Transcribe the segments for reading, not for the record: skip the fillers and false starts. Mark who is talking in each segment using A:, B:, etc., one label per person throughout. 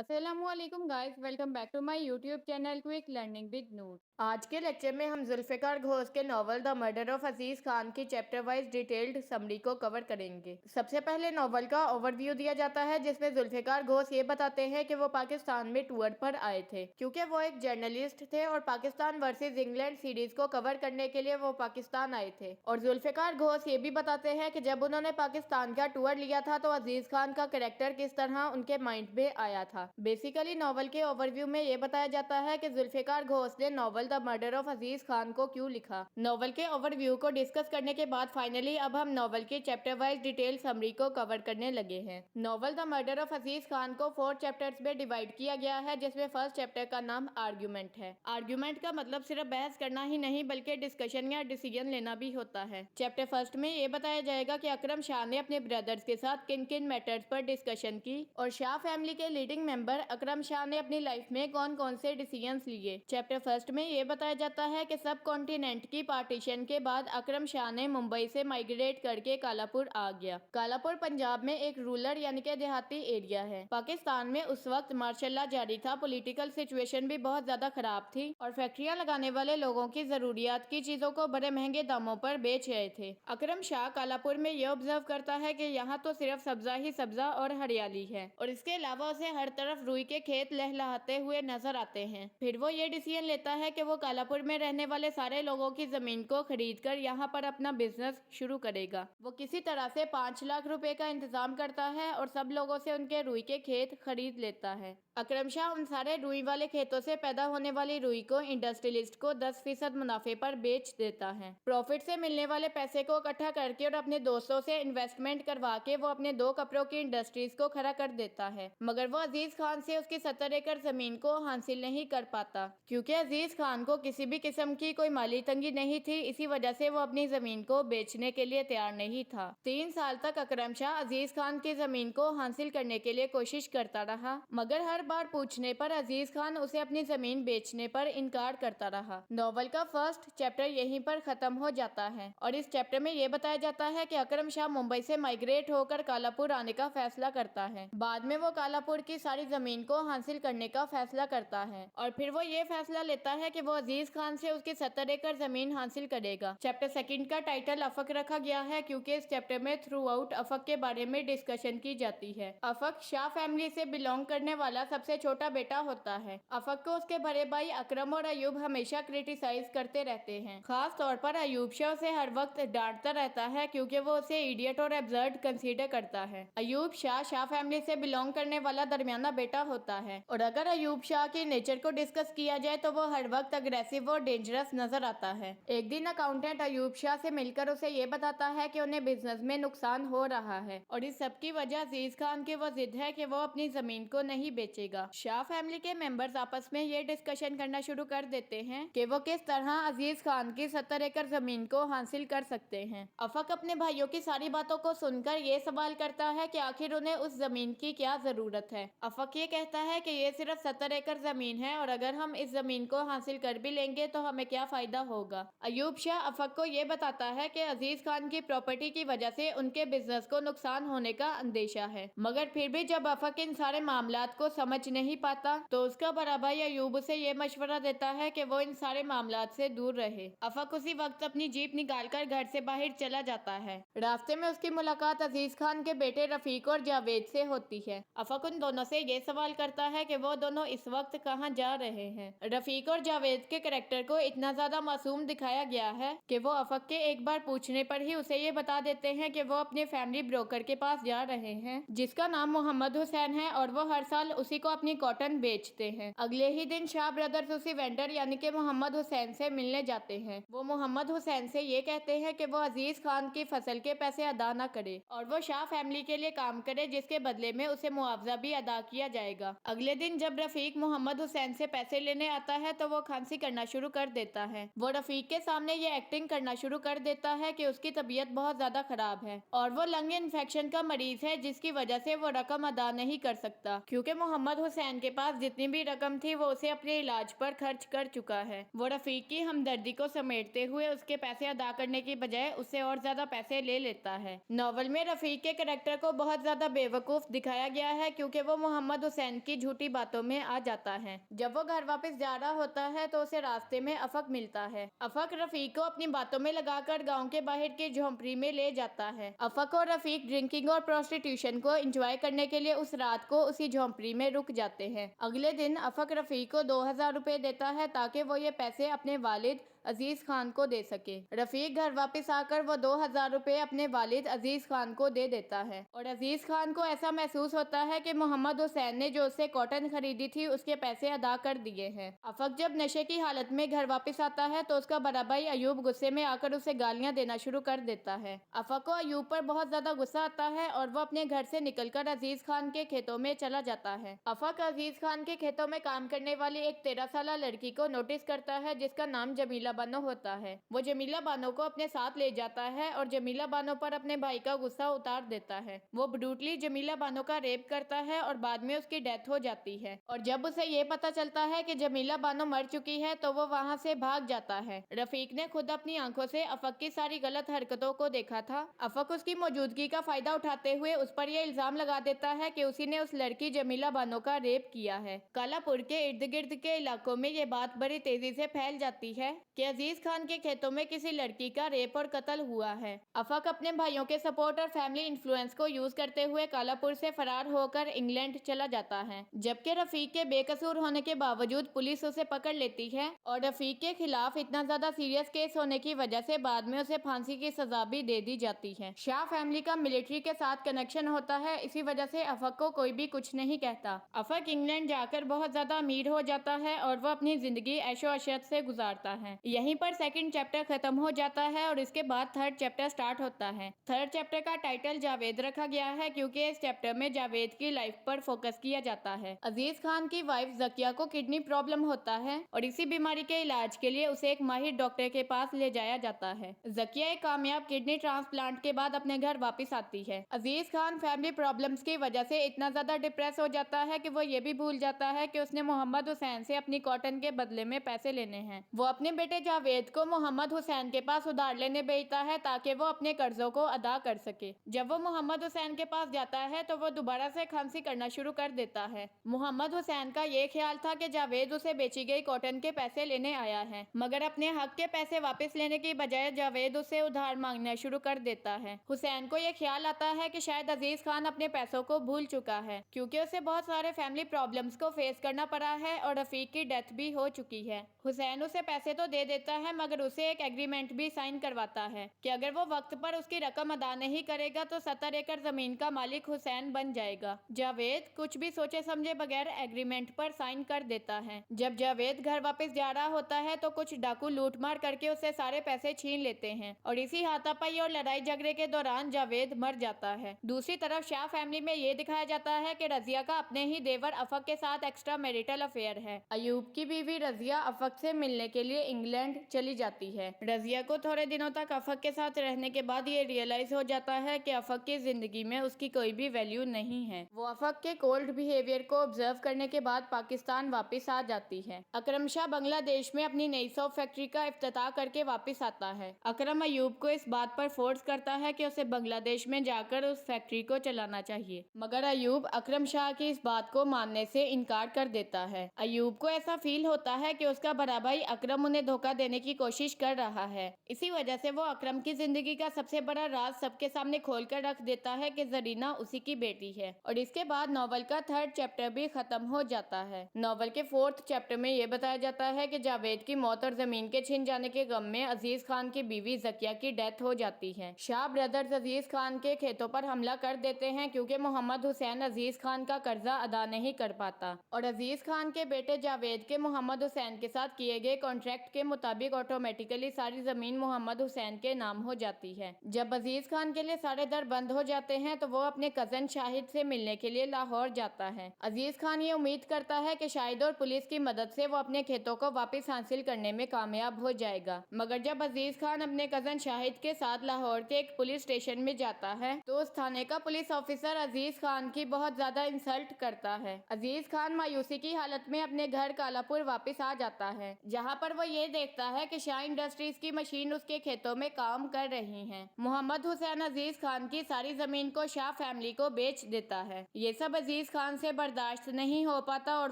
A: अस्सलामुअलैकुम guys, welcome back to my YouTube channel quick learning with Noor.
B: आज के lecture में हम जुल्फ़िकार घोष के novel the murder of Aziz Khan की चैप्टर वाइज डिटेल्ड समरी को कवर करेंगे। सबसे पहले नॉवल का ओवरव्यू दिया जाता है, जिसमें जुल्फ़िकार घोष ये बताते हैं कि वो पाकिस्तान में टूर पर आए थे, क्योंकि वो एक जर्नलिस्ट थे और पाकिस्तान वर्सेज इंग्लैंड सीरीज को कवर करने के लिए वो पाकिस्तान आए थे। और जुल्फ़िकार घोष ये भी बताते हैं कि जब उन्होंने पाकिस्तान का टूर लिया था तो अजीज खान का कैरेक्टर किस तरह उनके माइंड में आया था। बेसिकली नॉवल के ओवरव्यू में ये बताया जाता है कि जुल्फ़िकार घोष ने novel the murder of Aziz Khan को क्यों लिखा। नॉवल के ओवरव्यू को डिस्कस करने के बाद फाइनली अब हम नॉवल की चैप्टर वाइज डिटेल समरी को कवर करने लगे हैं। Novel the murder of Aziz Khan को 4 चैप्टर्स में डिवाइड किया गया है, जिसमें फर्स्ट चैप्टर का नाम आर्ग्यूमेंट है। आर्ग्यूमेंट का मतलब सिर्फ बहस करना ही नहीं बल्कि डिस्कशन या डिसीजन लेना भी होता है। चैप्टर फर्स्ट में ये बताया जाएगा कि अकरम शाह ने अपने ब्रदर्स के साथ किन किन मैटर्स पर डिस्कशन की और शाह फैमिली के लीडिंग मेंबर अकरम शाह ने अपनी लाइफ में कौन कौन से डिसीजंस लिए। चैप्टर फर्स्ट में ये बताया जाता है कि सब कॉन्टिनेंट की पार्टीशन के बाद अकरम शाह ने मुंबई से माइग्रेट करके कालापुर आ गया। कालापुर पंजाब में एक रूरल यानी कि देहाती एरिया है। पाकिस्तान में उस वक्त मार्शल लॉ जारी था, पॉलिटिकल सिचुएशन भी बहुत ज्यादा खराब थी और फैक्ट्रियां लगाने वाले लोगों की जरूरियात की चीजों को बड़े महंगे दामों पर बेच रहे थे। अकरम शाह कालापुर में ये ऑब्जर्व करता है कि यहाँ तो सिर्फ सब्जा ही सब्जा और हरियाली है और इसके अलावा उसे हर तरफ रुई के खेत लहलहाते हुए नजर आते हैं। फिर वो ये डिसीजन लेता है कि वो कालापुर में रहने वाले सारे लोगों की जमीन को खरीदकर यहाँ पर अपना बिजनेस शुरू करेगा। वो किसी तरह से 5 लाख रुपए का इंतजाम करता है और सब लोगों से उनके रुई के खेत खरीद लेता है। अकरम शाह उन सारे रुई वाले खेतों से पैदा होने वाली रुई को इंडस्ट्रियलिस्ट को 10% मुनाफे पर बेच देता है। प्रॉफिट से मिलने वाले पैसे को इकट्ठा करके और अपने दोस्तों से इन्वेस्टमेंट करवा के वो अपने 2 कपड़ों की इंडस्ट्रीज को खड़ा कर देता है, मगर वो अजीज खान से उसकी 70 एकड़ जमीन को हासिल नहीं कर पाता, क्योंकि अजीज खान को किसी भी किस्म की कोई माली तंगी नहीं थी। इसी वजह से वो अपनी जमीन को बेचने के लिए तैयार नहीं था। 3 साल तक अकरम शाह अजीज खान की जमीन को हासिल करने के लिए कोशिश करता रहा, मगर हर बार पूछने पर अजीज खान उसे अपनी जमीन बेचने पर इनकार करता रहा। नॉवल का फर्स्ट चैप्टर यहीं पर खत्म हो जाता है और इस चैप्टर में यह बताया जाता है कि अकरम शाह मुंबई से माइग्रेट होकर कालापुर आने का फैसला करता है। बाद में वो कालापुर की सारी जमीन को हासिल करने का फैसला करता है और फिर वो ये फैसला लेता है कि वो अजीज खान से उसकी 70 एकड़ जमीन हासिल करेगा। चैप्टर सेकंड का टाइटल अफक रखा गया है, क्योंकि इस चैप्टर में थ्रू आउट अफक के बारे में डिस्कशन की जाती है। अफक शाह फैमिली से बिलोंग करने वाला सबसे छोटा बेटा होता है। अफक को उसके बड़े भाई अकरम और अयूब हमेशा क्रिटिसाइज करते रहते हैं। खास तौर पर अयूब शाह उसे हर वक्त डांटता रहता है, क्योंकि वो उसे इडियट और एब्सर्ड कंसीडर करता है। अयूब शाह फैमिली से बिलोंग करने वाला दरमियाना बेटा होता है और अगर अयूब शाह के नेचर को डिस्कस किया जाए तो वो हर वक्त अग्रेसिव और डेंजरस नजर आता है। एक दिन अकाउंटेंट अयूब शाह से मिलकर उसे ये बताता है कि उन्हें बिजनेस में नुकसान हो रहा है और इस सब की वजह अजीज खान की वो जिद है कि वो अपनी जमीन को नहीं बेचेगा। शाह फैमिली के मेंबर्स आपस में ये डिस्कशन करना शुरू कर देते हैं कि वो किस तरह अजीज खान की 70 एकड़ जमीन को हासिल कर सकते हैं। अफक अपने भाइयों की सारी बातों को सुनकर ये सवाल करता है कि आखिर उन्हें उस जमीन की क्या जरूरत है। अफक ये कहता है कि ये सिर्फ 70 एकड़ जमीन है और अगर हम इस जमीन को हासिल कर भी लेंगे तो हमें क्या फायदा होगा। अयूब शाह अफक को ये बताता है कि अजीज खान की प्रॉपर्टी की वजह से उनके बिजनेस को नुकसान होने का अंदेशा है, मगर फिर भी जब अफक इन सारे मामलात को समझ नहीं पाता तो उसका बड़ा भाई अयूब उसे ये मशवरा देता है कि वो इन सारे मामलात से दूर रहे। अफक उसी वक्त अपनी जीप निकालकर घर से बाहर चला जाता है। रास्ते में उसकी मुलाकात अजीज खान के बेटे रफीक और जावेद से होती है। अफक उन दोनों से ये सवाल करता है कि वो दोनों इस वक्त कहाँ जा रहे हैं। रफीक और जावेद के कैरेक्टर को इतना ज्यादा मासूम दिखाया गया है कि वो अफक के एक बार पूछने पर ही उसे ये बता देते हैं कि वो अपने फैमिली ब्रोकर के पास जा रहे हैं, जिसका नाम मोहम्मद हुसैन है और वो हर साल उसी को अपनी कॉटन बेचते हैं। अगले ही दिन शाह ब्रदर्स उसी वेंडर यानी कि मोहम्मद हुसैन से मिलने जाते हैं। वो मोहम्मद हुसैन से ये कहते हैं कि वो अजीज खान की फसल के पैसे अदा न करे और वो शाह फैमिली के लिए काम करे, जिसके बदले में उसे मुआवजा भी अदा किया जाएगा। अगले दिन जब रफीक मोहम्मद हुसैन से पैसे लेने आता है तो वो खांसी करना शुरू कर देता है। वो रफीक के सामने ये एक्टिंग करना शुरू कर देता है कि उसकी तबीयत बहुत ज्यादा खराब है और वो लंग इन्फेक्शन का मरीज है, जिसकी वजह से वो रकम अदा नहीं कर सकता, क्योंकि मोहम्मद हुसैन के पास जितनी भी रकम थी वो उसे अपने इलाज पर खर्च कर चुका है। वो रफीक की हमदर्दी को समेटते हुए उसके पैसे अदा करने की बजाय उससे और ज्यादा पैसे ले लेता है। नॉवल में रफीक के कैरेक्टर को बहुत ज्यादा बेवकूफ दिखाया गया है, क्योंकि वो मोहम्मद मोहम्मद हुसैन की झूठी बातों में आ जाता है। जब वो घर वापस जा रहा होता है तो उसे रास्ते में अफक मिलता है। अफक रफीक को अपनी बातों में लगाकर गांव के बाहर की झोंपड़ी में ले जाता है। अफक और रफीक ड्रिंकिंग और प्रोस्टिट्यूशन को एंजॉय करने के लिए उस रात को उसी झोंपड़ी में रुक जाते हैं। अगले दिन अफक रफीक को 2000 रुपए देता है ताकि वो ये पैसे अपने वालिद अजीज खान को दे सके। रफीक घर वापस आकर वो 2000 रुपए अपने वालिद अजीज खान को दे देता है और अजीज खान को ऐसा महसूस होता है कि मोहम्मद हुसैन ने जो उससे कॉटन खरीदी थी उसके पैसे अदा कर दिए हैं। अफक जब नशे की हालत में घर वापस आता है तो उसका बड़ा भाई अयूब गुस्से में आकर उसे गालियां देना शुरू कर देता है। अफक को अयूब पर बहुत ज्यादा गुस्सा आता है और वो अपने घर से निकलकर अजीज खान के खेतों में चला जाता है। अफक अजीज खान के खेतों में काम करने वाली एक 13 साल लड़की को नोटिस करता है जिसका नाम जमीला बानो होता है। वो जमीला बानो को अपने साथ ले जाता है और जमीला बानो पर अपने भाई का गुस्सा उतार देता है। वो ब्रूटली जमीला बानो का रेप करता है और बाद में उसकी डेथ हो जाती है। और जब उसे ये पता चलता है कि जमीला बानो मर चुकी है तो वो वहाँ से भाग जाता है। रफीक ने खुद अपनी आंखों से अफक की सारी गलत हरकतों को देखा था। अफक उसकी मौजूदगी का फायदा उठाते हुए उस पर यह इल्जाम लगा देता है कि उसी ने उस लड़की जमीला बानो का रेप किया है। कालापुर के इर्द गिर्द के इलाकों में ये बात बड़ी तेजी से फैल जाती है कि अजीज खान के खेतों में किसी लड़की का रेप और कत्ल हुआ है। अफक अपने भाइयों के सपोर्ट और फैमिली इन्फ्लुएंस को यूज करते हुए कालापुर से फरार होकर इंग्लैंड चला जाता है, जबकि रफीक के बेकसूर होने के बावजूद पुलिस उसे पकड़ लेती है और रफीक के खिलाफ इतना ज्यादा सीरियस केस होने की वजह से बाद में उसे फांसी की सजा भी दे दी जाती है। शाह फैमिली का मिलिट्री के साथ कनेक्शन होता है, इसी वजह से अफक को कोई भी कुछ नहीं कहता। अफक इंग्लैंड जाकर बहुत ज्यादा अमीर हो जाता है और वो अपनी जिंदगी ऐशो अशरत से गुजारता है। यहीं पर सेकंड चैप्टर खत्म हो जाता है और इसके बाद थर्ड चैप्टर स्टार्ट होता है। थर्ड चैप्टर का टाइटल जावेद रखा गया है क्योंकि इस चैप्टर में जावेद की लाइफ पर फोकस किया जाता है। अजीज खान की वाइफ जकिया को किडनी प्रॉब्लम होता है और इसी बीमारी के इलाज के लिए उसे एक माहिर डॉक्टर के पास ले जाया जाता है। जकिया एक कामयाब किडनी ट्रांसप्लांट के बाद अपने घर वापस आती है। अजीज खान फैमिली प्रॉब्लम्स की वजह से इतना ज्यादा डिप्रेस हो जाता है कि वो ये भी भूल जाता है कि उसने मोहम्मद हुसैन से अपनी कॉटन के बदले में पैसे लेने हैं। वो अपने बेटे जावेद को मोहम्मद हुसैन के पास उधार लेने भेजता है ताकि वो अपने कर्जों को अदा कर सके। जब वो मोहम्मद हुसैन के पास जाता है तो वो दोबारा से खांसी करना शुरू कर देता है। मोहम्मद हुसैन का ये ख्याल था कि जावेद उसे बेची गई कॉटन के पैसे लेने आया है, मगर अपने हक के पैसे वापस लेने की बजाय जावेद उसे उधार मांगना शुरू कर देता है। हुसैन को ये ख्याल आता है कि शायद अजीज खान अपने पैसों को भूल चुका है क्योंकि उसे बहुत सारे फैमिली प्रॉब्लम्स को फेस करना पड़ा है और रफीक की डेथ भी हो चुकी है। हुसैन उसे पैसे तो दे देता है मगर उसे एक एग्रीमेंट भी साइन करवाता है कि अगर वो वक्त पर उसकी रकम अदा नहीं करेगा तो 70 एकड़ जमीन का मालिक हुसैन बन जाएगा। जावेद कुछ भी सोचे समझे बगैर एग्रीमेंट पर साइन कर देता है। जब जावेद घर वापस जा रहा होता है तो कुछ डाकू लूटमार करके उससे सारे पैसे छीन लेते हैं और इसी हाथापाई और लड़ाई झगड़े के दौरान जावेद मर जाता है। दूसरी तरफ शाह फैमिली में ये दिखाया जाता है कि रजिया का अपने ही देवर अफक के साथ एक्स्ट्रा मैरिटल अफेयर है। अयूब की बीवी रजिया अफक से मिलने के लिए इंग्लैंड चली जाती है। रजिया को थोड़े दिनों तक अफक के साथ रहने के बाद ये रियलाइज हो जाता है कि अफक की जिंदगी में उसकी कोई भी वैल्यू नहीं है। वो अफक के कोल्ड बिहेवियर को ऑब्जर्व करने के बाद पाकिस्तान वापस आ जाती है। अकरम शाह बांग्लादेश में अपनी नई सौंफ फैक्ट्री का इफ्तिताह करके वापस आता है। अकरम अयूब को इस बात पर फोर्स करता है कि उसे बांग्लादेश में जाकर उस फैक्ट्री को चलाना चाहिए, मगर अयूब अकरम शाह की इस बात को मानने से इनकार कर देता है। अयूब को ऐसा फील होता है कि उसका बड़ा भाई अकरम उन्हें धोखा देने की कोशिश कर रहा है। इसी वजह से वो अकरम की जिंदगी का सबसे बड़ा राज सबके सामने खोल कर रख देता है कि जरीना उसी की बेटी है। और इसके बाद नॉवल का थर्ड चैप्टर भी खत्म हो जाता है। नॉवल के फोर्थ चैप्टर में ये बताया जाता है कि जावेद की मौत और जमीन के छिन जाने के गम में अजीज खान की बीवी जकिया की डेथ हो जाती है। शाह ब्रदर्स अजीज खान के खेतों पर हमला कर देते हैं क्योंकि मोहम्मद हुसैन अजीज खान का कर्जा अदा नहीं कर पाता और अजीज खान के बेटे जावेद के मोहम्मद हुसैन के साथ किए गए कॉन्ट्रैक्ट के मुताबिक ऑटोमेटिकली सारी जमीन मोहम्मद हुसैन के नाम हो जाती है। जब अजीज खान के लिए सारे दर बंद हो जाते हैं तो वो अपने कजन शाहिद से मिलने के लिए लाहौर जाता है। अजीज खान ये उम्मीद करता है कि शाहिद और पुलिस की मदद से वो अपने खेतों को वापस हासिल करने में कामयाब हो जाएगा, मगर जब अजीज खान अपने कजन शाहिद के साथ लाहौर के एक पुलिस स्टेशन में जाता है तो उस थाने का पुलिस ऑफिसर अजीज खान की बहुत ज्यादा इंसल्ट करता है। अजीज खान मायूसी की हालत में अपने घर कालापुर वापस आ जाता है, जहाँ पर वो ये देखता है कि शाह इंडस्ट्रीज की मशीन उसके खेतों में काम कर रही है। मोहम्मद हुसैन अजीज खान की सारी जमीन को शाह फैमिली को बेच देता है। ये सब अजीज खान से बर्दाश्त नहीं हो पाता और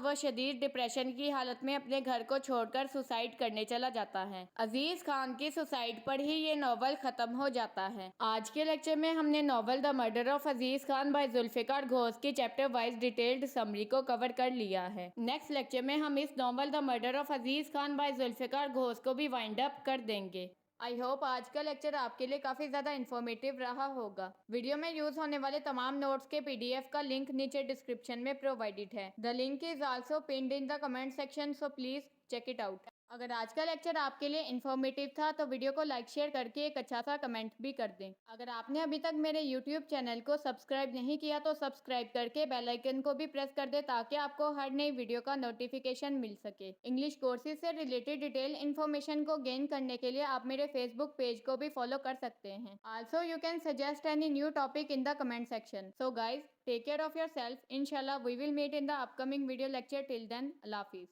B: वो शदीद डिप्रेशन की हालत में अपने घर को छोड़कर सुसाइड करने चला जाता है। अजीज खान की सुसाइड पर ही ये नॉवल खत्म हो जाता है। आज के लेक्चर में हमने novel the murder of Aziz Khan by Zulfikar Ghosh की चैप्टर वाइज डिटेल्ड समरी को कवर कर लिया है। नेक्स्ट लेक्चर में हम इस novel the murder of Aziz Khan by Zulfikar Ghosh को भी वाइंड अप कर देंगे। आई होप आज का लेक्चर आपके लिए काफ़ी ज़्यादा इन्फॉर्मेटिव रहा होगा। वीडियो में यूज़ होने वाले तमाम नोट्स के PDF का लिंक नीचे डिस्क्रिप्शन में प्रोवाइडेड है। The link is also pinned in the comment section, so please check it out. अगर आज का लेक्चर आपके लिए इन्फॉर्मेटिव था तो वीडियो को लाइक शेयर करके एक अच्छा सा कमेंट भी कर दें। अगर आपने अभी तक मेरे YouTube चैनल को सब्सक्राइब नहीं किया तो सब्सक्राइब करके बेल आइकन को भी प्रेस कर दे ताकि आपको हर नई वीडियो का नोटिफिकेशन मिल सके। इंग्लिश कोर्सेज से रिलेटेड डिटेल इन्फॉर्मेशन को गेन करने के लिए आप मेरे फेसबुक पेज को भी फॉलो कर सकते हैं। Also you can suggest any new topic in the comment section. So guys, take care of yourself. इंशाल्लाह we will meet in the upcoming video lecture. Till then, अल्लाह हाफिज।